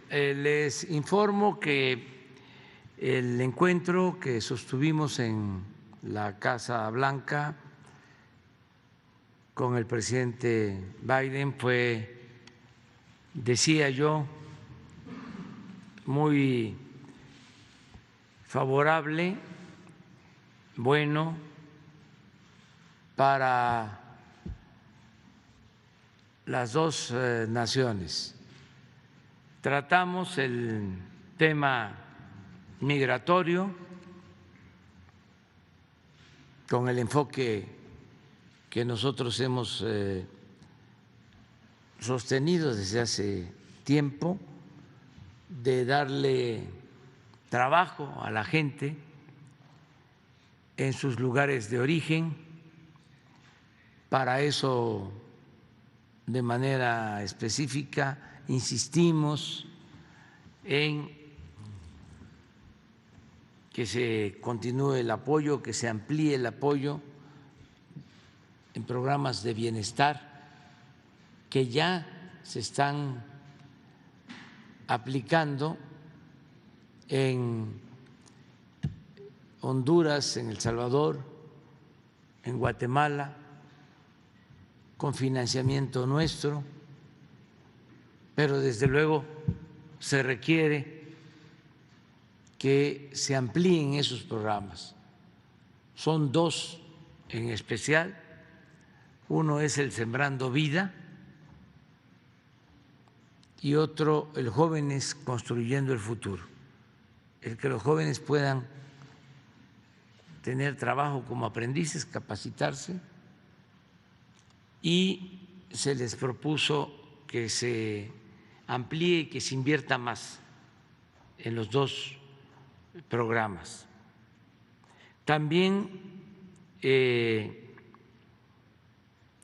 Les informo que el encuentro que sostuvimos en la Casa Blanca con el presidente Biden fue, decía yo, muy favorable, bueno, para las dos naciones. Tratamos el tema migratorio con el enfoque que nosotros hemos sostenido desde hace tiempo, de darle trabajo a la gente en sus lugares de origen. Para eso, de manera específica, insistimos en que se continúe el apoyo, que se amplíe el apoyo en programas de bienestar que ya se están aplicando en Honduras, en El Salvador, en Guatemala, con financiamiento nuestro, pero desde luego se requiere que se amplíen esos programas. Son dos en especial. Uno es el Sembrando Vida y otro el Jóvenes Construyendo el Futuro. El que los jóvenes puedan tener trabajo como aprendices, capacitarse, y se les propuso que se amplíe y que se invierta más en los dos programas. También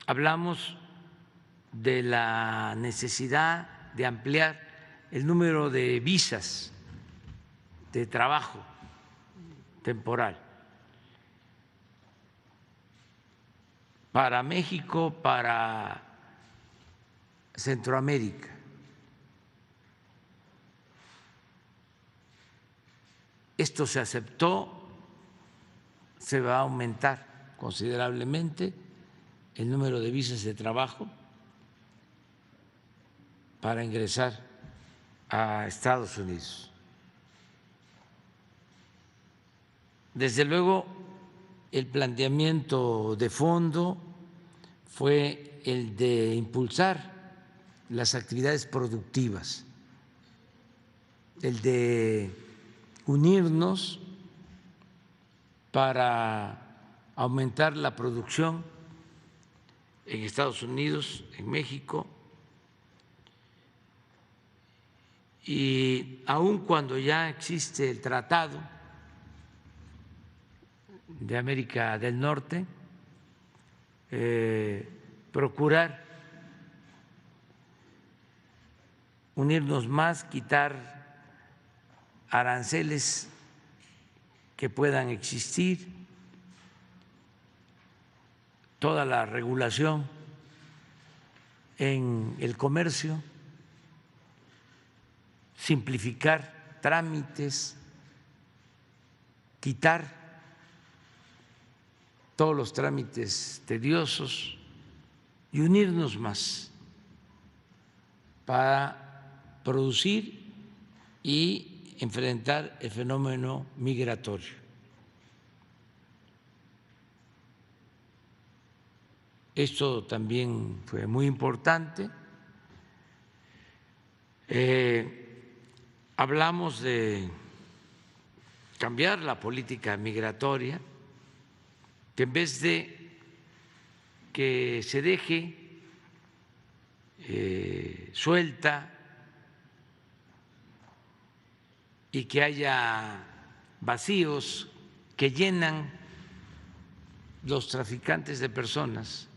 hablamos de la necesidad de ampliar el número de visas de trabajo temporal para México, para Centroamérica. Esto se aceptó, se va a aumentar considerablemente el número de visas de trabajo para ingresar a Estados Unidos. Desde luego, el planteamiento de fondo fue el de impulsar las actividades productivas, el de unirnos para aumentar la producción en Estados Unidos, en México, y aun cuando ya existe el Tratado de América del Norte, procurar unirnos más, quitar aranceles que puedan existir, toda la regulación en el comercio, simplificar trámites, quitar todos los trámites tediosos y unirnos más para producir y enfrentar el fenómeno migratorio. Esto también fue muy importante. Hablamos de cambiar la política migratoria, que en vez de que se deje suelta y que haya vacíos que llenan los traficantes de personas,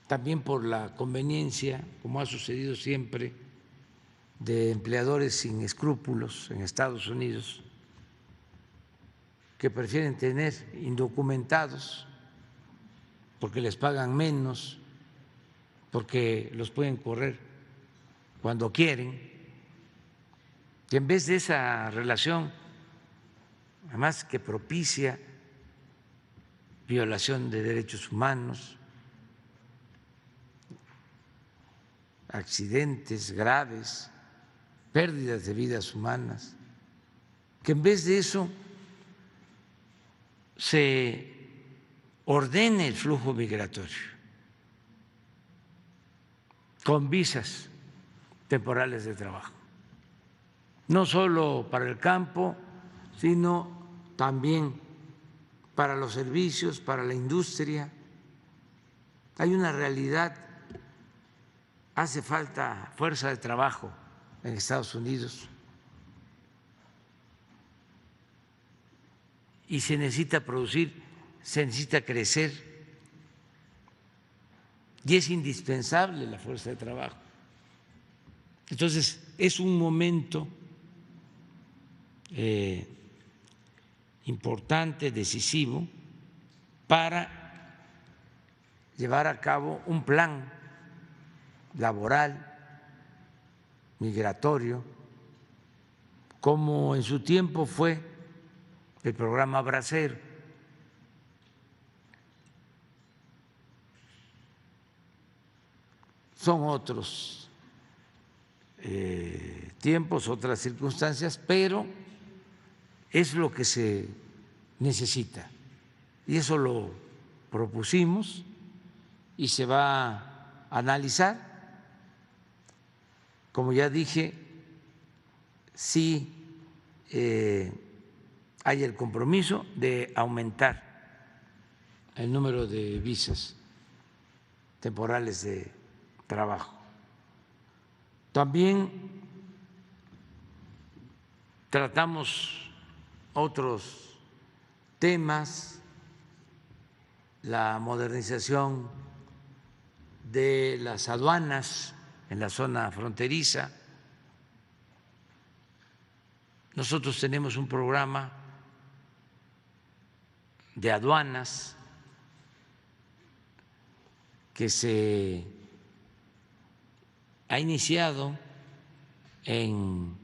también por la conveniencia, como ha sucedido siempre, de empleadores sin escrúpulos en Estados Unidos, que prefieren tener indocumentados porque les pagan menos porque los pueden correr cuando quieren, que en vez de esa relación, además que propicia violación de derechos humanos, accidentes graves, pérdidas de vidas humanas, que en vez de eso se ordene el flujo migratorio con visas temporales de trabajo, no solo para el campo, sino también para los servicios, para la industria. Hay una realidad, hace falta fuerza de trabajo en Estados Unidos y se necesita producir, se necesita crecer y es indispensable la fuerza de trabajo. Entonces, es un momento importante, decisivo, para llevar a cabo un plan laboral, migratorio, como en su tiempo fue el programa Bracero. Son otros tiempos, otras circunstancias, pero es lo que se necesita. Y eso lo propusimos y se va a analizar. Como ya dije, sí hay el compromiso de aumentar el número de visas temporales de trabajo. También tratamos otros temas, la modernización de las aduanas en la zona fronteriza. Nosotros tenemos un programa de aduanas que se ha iniciado en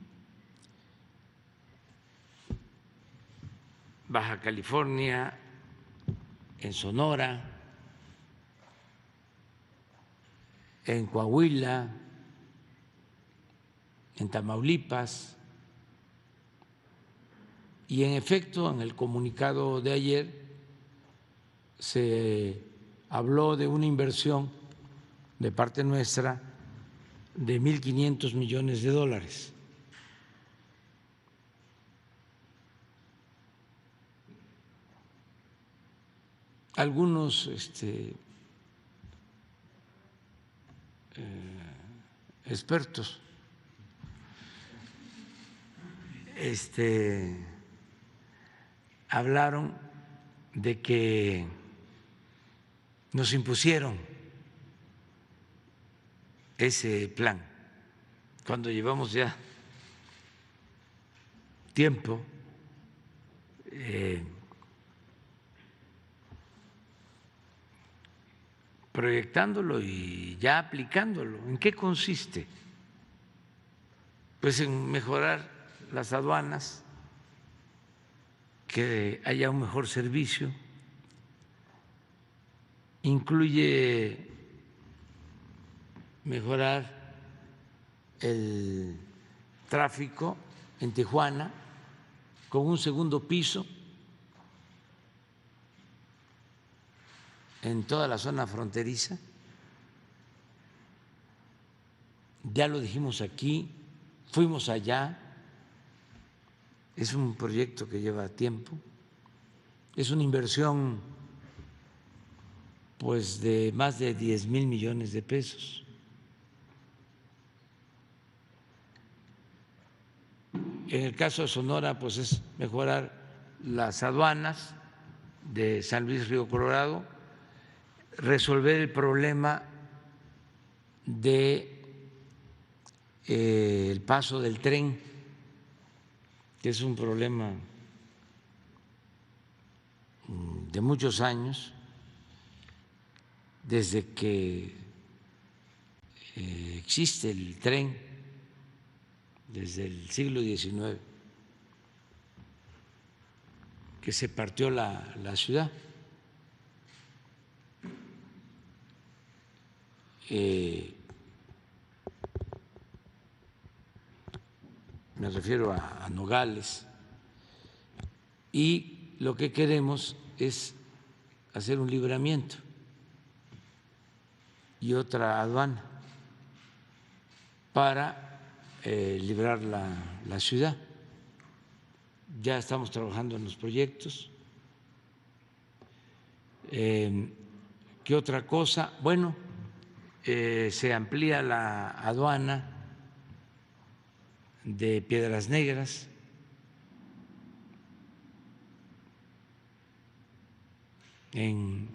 Baja California, en Sonora, en Coahuila, en Tamaulipas, y en efecto en el comunicado de ayer se habló de una inversión de parte nuestra de 1.500 millones de dólares. Algunos expertos hablaron de que nos impusieron ese plan, cuando llevamos ya tiempo proyectándolo y ya aplicándolo. ¿En qué consiste? Pues en mejorar las aduanas, que haya un mejor servicio, incluye mejorar el tráfico en Tijuana con un segundo piso en toda la zona fronteriza. Ya lo dijimos aquí, fuimos allá, es un proyecto que lleva tiempo, es una inversión pues de más de 10,000 millones de pesos. En el caso de Sonora, pues es mejorar las aduanas de San Luis Río Colorado, resolver el problema de el paso del tren, que es un problema de muchos años, desde que existe el tren desde el siglo XIX, que se partió la ciudad. Me refiero a Nogales, y lo que queremos es hacer un libramiento y otra aduana para librar la ciudad. Ya estamos trabajando en los proyectos. ¿Qué otra cosa? Bueno, se amplía la aduana de Piedras Negras, en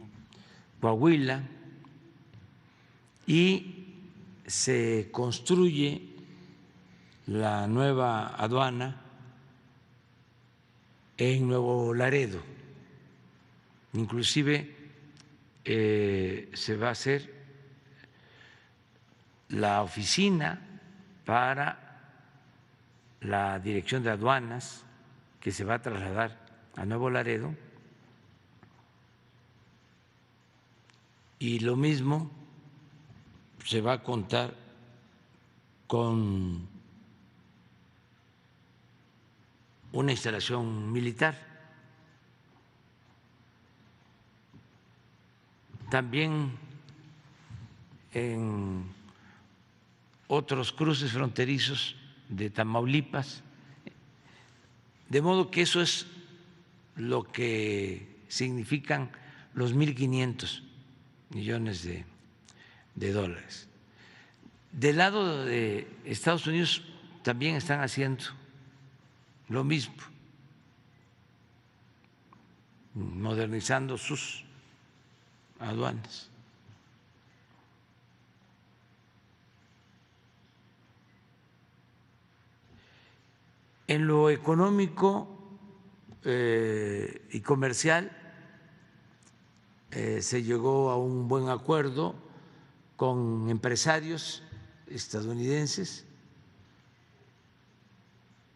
Coahuila, y se construye la nueva aduana en Nuevo Laredo. Inclusive se va a hacer la oficina para la Dirección de Aduanas, que se va a trasladar a Nuevo Laredo, y lo mismo se va a contar con una instalación militar. También en otros cruces fronterizos de Tamaulipas, de modo que eso es lo que significan los 1.500 millones de dólares. Del lado de Estados Unidos también están haciendo lo mismo, modernizando sus aduanas. En lo económico y comercial se llegó a un buen acuerdo con empresarios estadounidenses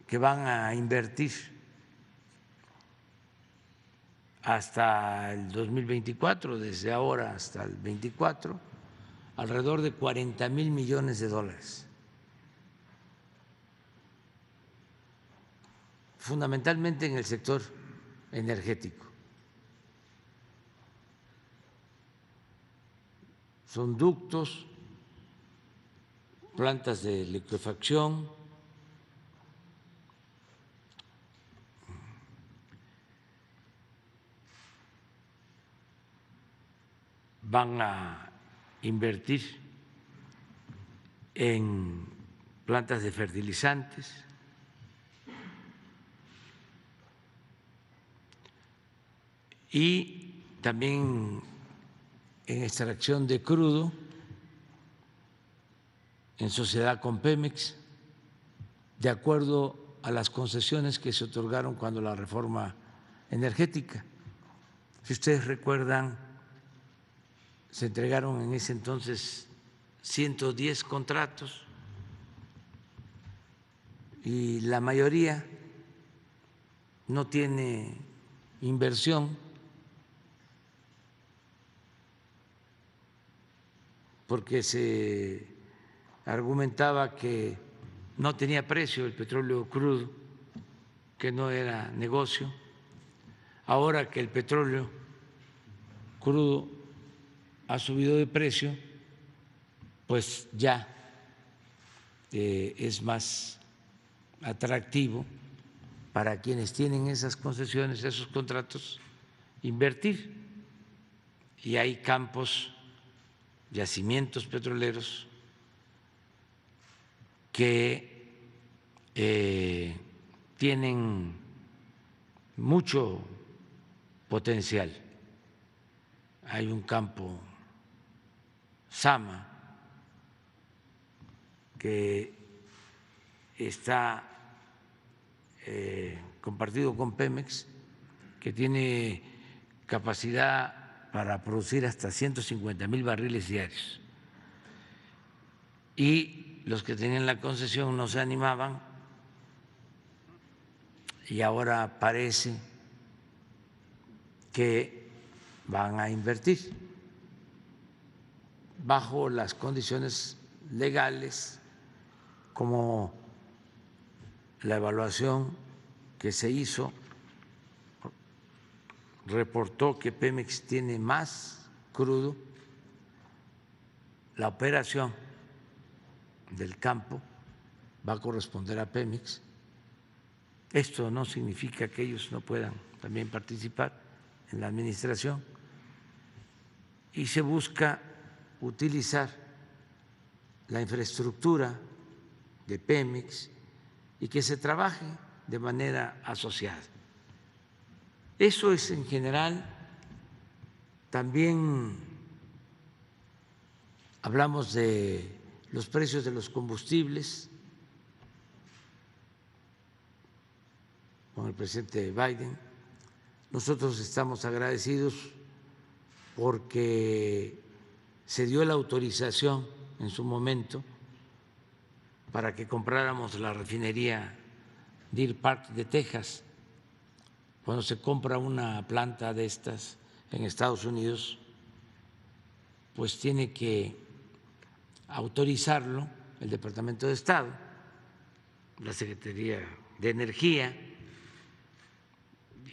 que van a invertir hasta el 2024, desde ahora hasta el 24, alrededor de 40,000 millones de dólares. Fundamentalmente en el sector energético. Son ductos, plantas de liquefacción, van a invertir en plantas de fertilizantes, y también en extracción de crudo, en sociedad con Pemex, de acuerdo a las concesiones que se otorgaron cuando la reforma energética. Si ustedes recuerdan, se entregaron en ese entonces 110 contratos y la mayoría no tiene inversión porque se argumentaba que no tenía precio el petróleo crudo, que no era negocio. Ahora que el petróleo crudo ha subido de precio, pues ya es más atractivo para quienes tienen esas concesiones, esos contratos, invertir. Y hay campos, yacimientos petroleros que tienen mucho potencial. Hay un campo Sama que está compartido con Pemex, que tiene capacidad para producir hasta 150,000 barriles diarios. y los que tenían la concesión no se animaban y ahora parece que van a invertir bajo las condiciones legales, como la evaluación que se hizo reportó que Pemex tiene más crudo, la operación del campo va a corresponder a Pemex. Esto no significa que ellos no puedan también participar en la administración y se busca utilizar la infraestructura de Pemex y que se trabaje de manera asociada. Eso es en general. También hablamos de los precios de los combustibles con el presidente Biden. Nosotros estamos agradecidos porque se dio la autorización en su momento para que compráramos la refinería Deer Park de Texas. Cuando se compra una planta de estas en Estados Unidos, pues tiene que autorizarlo el Departamento de Estado, la Secretaría de Energía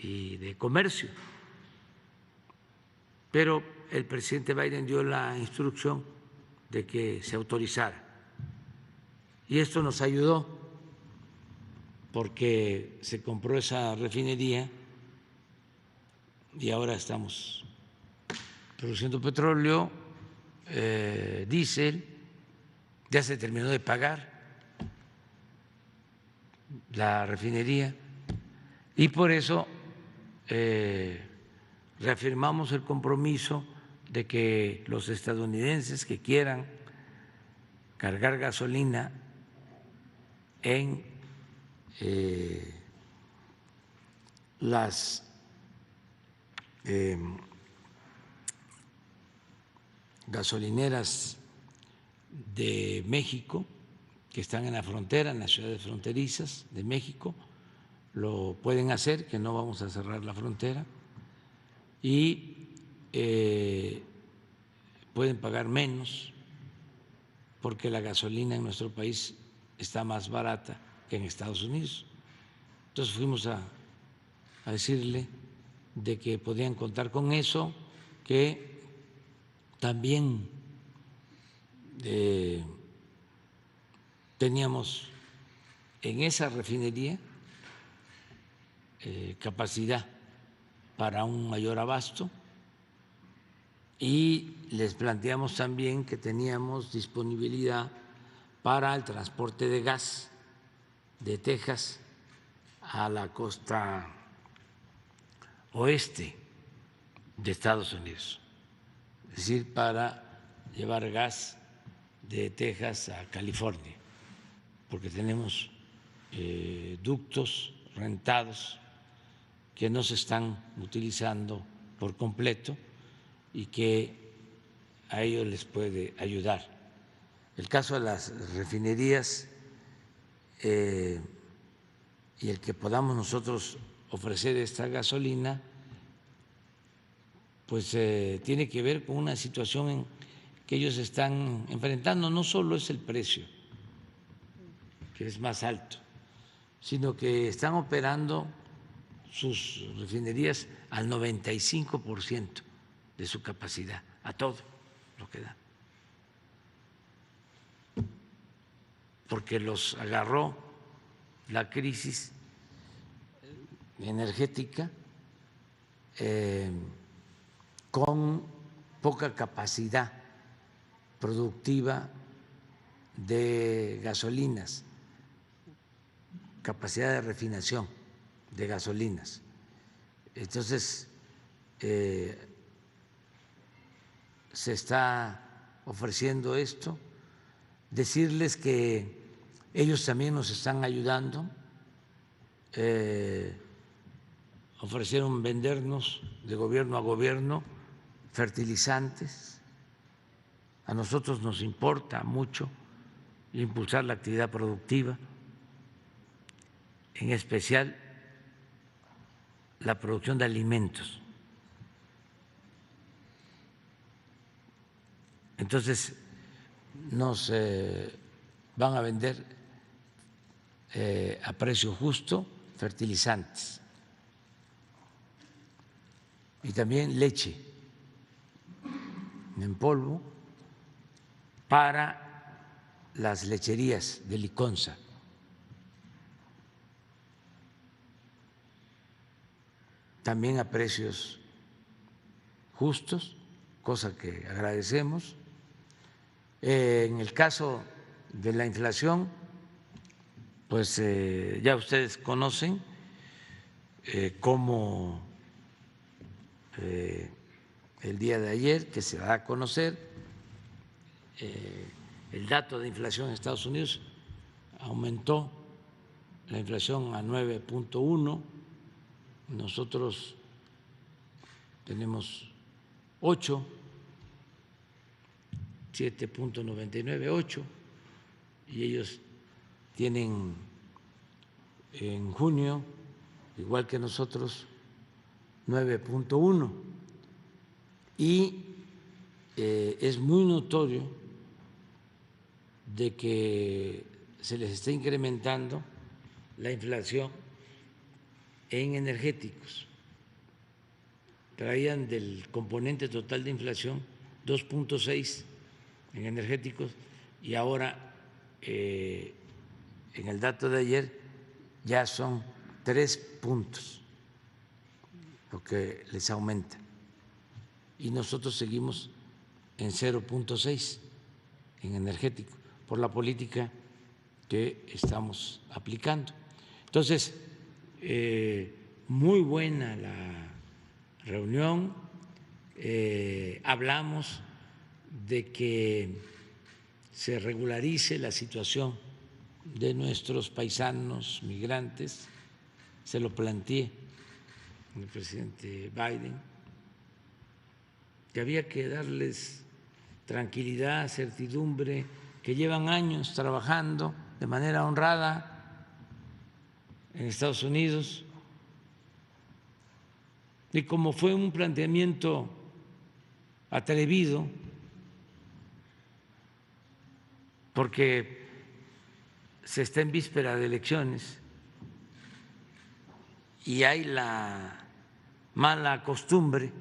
y de Comercio. Pero el presidente Biden dio la instrucción de que se autorizara. Y esto nos ayudó porque se compró esa refinería y ahora estamos produciendo petróleo, diésel, ya se terminó de pagar la refinería y por eso reafirmamos el compromiso de que los estadounidenses que quieran cargar gasolina en las gasolineras de México que están en la frontera, en las ciudades fronterizas de México, lo pueden hacer, que no vamos a cerrar la frontera, y pueden pagar menos porque la gasolina en nuestro país está más barata que en Estados Unidos. Entonces fuimos a decirle de que podían contar con eso, que también teníamos en esa refinería capacidad para un mayor abasto y les planteamos también que teníamos disponibilidad para el transporte de gas de Texas a la costa oeste de Estados Unidos, es decir, para llevar gas de Texas a California, porque tenemos ductos rentados que no se están utilizando por completo y que a ellos les puede ayudar. El caso de las refinerías y el que podamos nosotros ofrecer esta gasolina, pues tiene que ver con una situación en que ellos están enfrentando. No solo es el precio, que es más alto, sino que están operando sus refinerías al 95% de su capacidad, a todo lo que da, porque los agarró la crisis energética con poca capacidad productiva de gasolinas, capacidad de refinación de gasolinas. Entonces, se está ofreciendo esto, decirles que ellos también nos están ayudando, ofrecieron vendernos de gobierno a gobierno fertilizantes. A nosotros nos importa mucho impulsar la actividad productiva, en especial la producción de alimentos. Entonces, nos van a vender a precio justo fertilizantes y también leche en polvo para las lecherías de Liconza. También a precios justos, cosa que agradecemos. En el caso de la inflación, pues ya ustedes conocen cómo el día de ayer, que se va a conocer el dato de inflación en Estados Unidos, aumentó la inflación a 9.1, nosotros tenemos 8, 7.99, 8, y ellos tienen en junio, igual que nosotros, 9.1, y es muy notorio de que se les está incrementando la inflación en energéticos. Traían del componente total de inflación 2.6 en energéticos y ahora en el dato de ayer ya son 3 puntos lo que les aumenta y nosotros seguimos en 0.6 en energético por la política que estamos aplicando. Entonces, muy buena la reunión, hablamos de que se regularice la situación de nuestros paisanos migrantes, se lo planteé al presidente Biden, que había que darles tranquilidad, certidumbre, que llevan años trabajando de manera honrada en Estados Unidos. Y como fue un planteamiento atrevido, porque se está en víspera de elecciones y hay la mala costumbre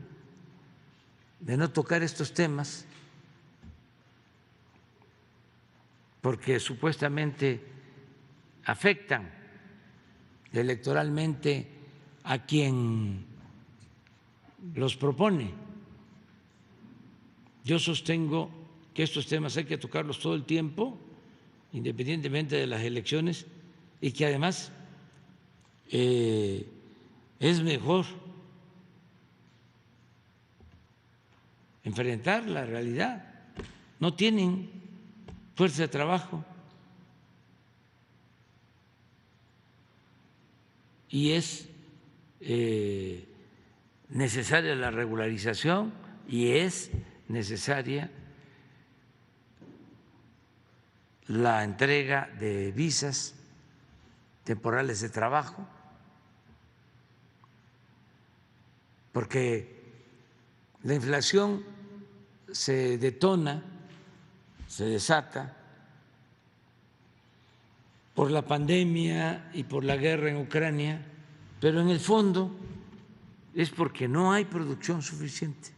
de no tocar estos temas, porque supuestamente afectan electoralmente a quien los propone. Yo sostengo que estos temas hay que tocarlos todo el tiempo, independientemente de las elecciones, y que además es mejor enfrentar la realidad. No tienen fuerza de trabajo y es necesaria la regularización y es necesaria la entrega de visas temporales de trabajo, porque la inflación se detona, se desata por la pandemia y por la guerra en Ucrania, pero en el fondo es porque no hay producción suficiente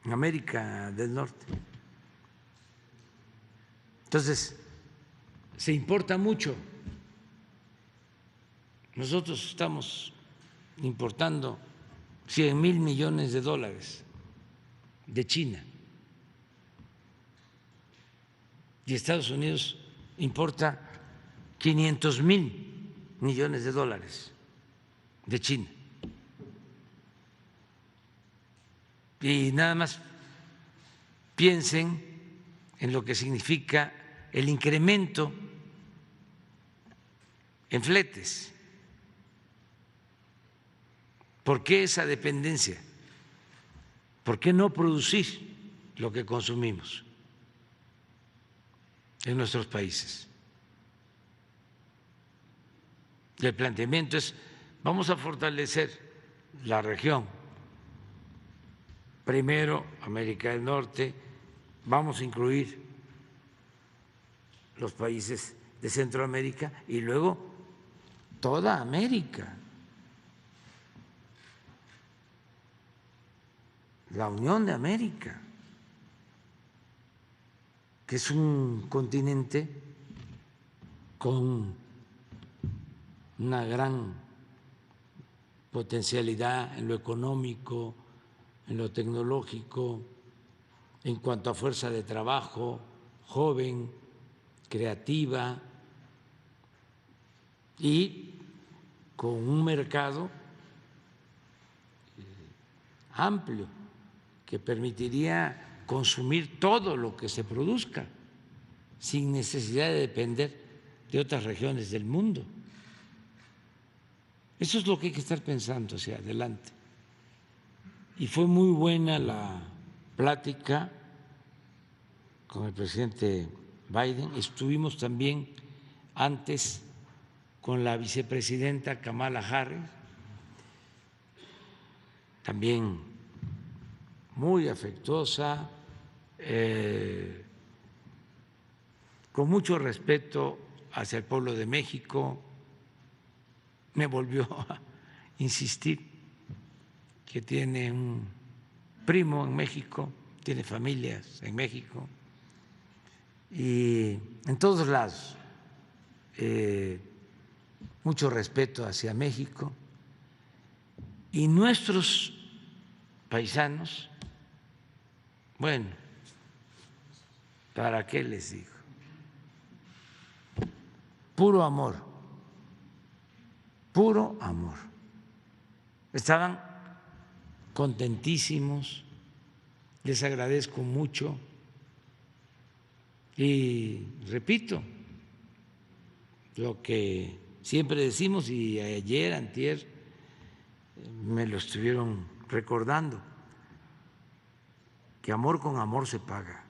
en América del Norte. Entonces, se importa mucho. Nosotros estamos importando 100,000 millones de dólares de China y Estados Unidos importa 500,000 millones de dólares de China. Y nada más piensen en lo que significa el incremento en fletes. ¿Por qué esa dependencia? ¿Por qué no producir lo que consumimos? en nuestros países. El planteamiento es: vamos a fortalecer la región, primero América del Norte, vamos a incluir los países de Centroamérica y luego toda América, la Unión de América, que es un continente con una gran potencialidad en lo económico, en lo tecnológico, en cuanto a fuerza de trabajo, joven, creativa y con un mercado amplio que permitiría consumir todo lo que se produzca sin necesidad de depender de otras regiones del mundo. Eso es lo que hay que estar pensando hacia adelante. Y fue muy buena la plática con el presidente Biden. Estuvimos también antes con la vicepresidenta Kamala Harris, también muy afectuosa, con mucho respeto hacia el pueblo de México. Me volvió a insistir que tiene un primo en México, tiene familias en México y en todos lados mucho respeto hacia México. Y nuestros paisanos, bueno, ¿para qué les digo? Puro amor, puro amor. Estaban contentísimos, les agradezco mucho y repito lo que siempre decimos, y ayer, antier, me lo estuvieron recordando, que amor con amor se paga.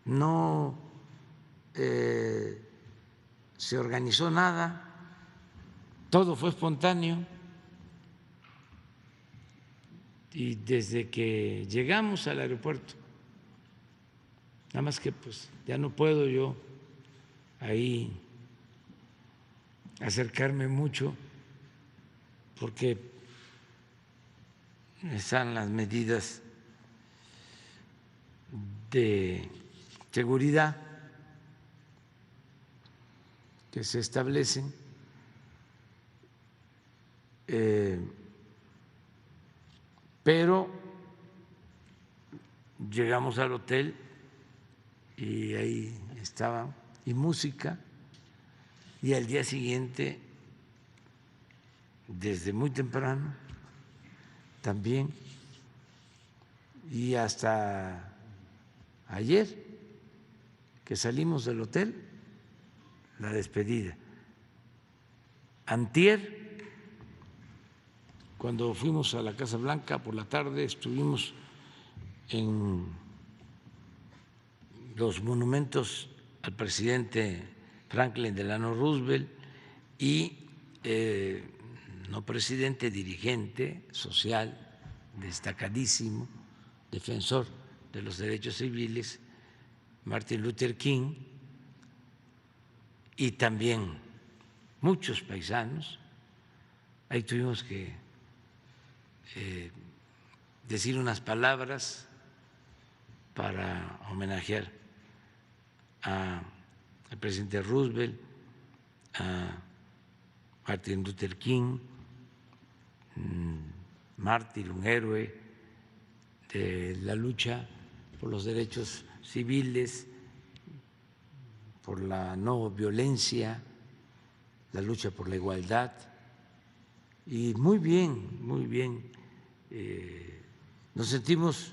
No se organizó nada, todo fue espontáneo, y desde que llegamos al aeropuerto, nada más que pues ya no puedo yo ahí acercarme mucho porque están las medidas de seguridad que se establecen, pero llegamos al hotel y ahí estaban, y música, y al día siguiente, desde muy temprano, también, y hasta ayer que salimos del hotel, la despedida. Antier, cuando fuimos a la Casa Blanca por la tarde, estuvimos en los monumentos al presidente Franklin Delano Roosevelt y no presidente, dirigente social, destacadísimo, defensor de los derechos civiles, Martin Luther King, y también muchos paisanos. Ahí tuvimos que decir unas palabras para homenajear al presidente Roosevelt, a Martin Luther King, mártir, un héroe de la lucha por los derechos civiles, por la no violencia, la lucha por la igualdad. Y muy bien, muy bien. Nos sentimos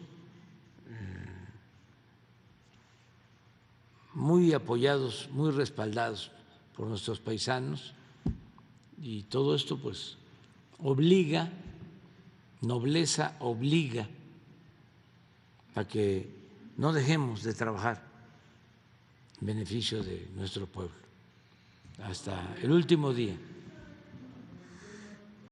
muy apoyados, muy respaldados por nuestros paisanos, y todo esto pues obliga, nobleza obliga a que no dejemos de trabajar en beneficio de nuestro pueblo hasta el último día.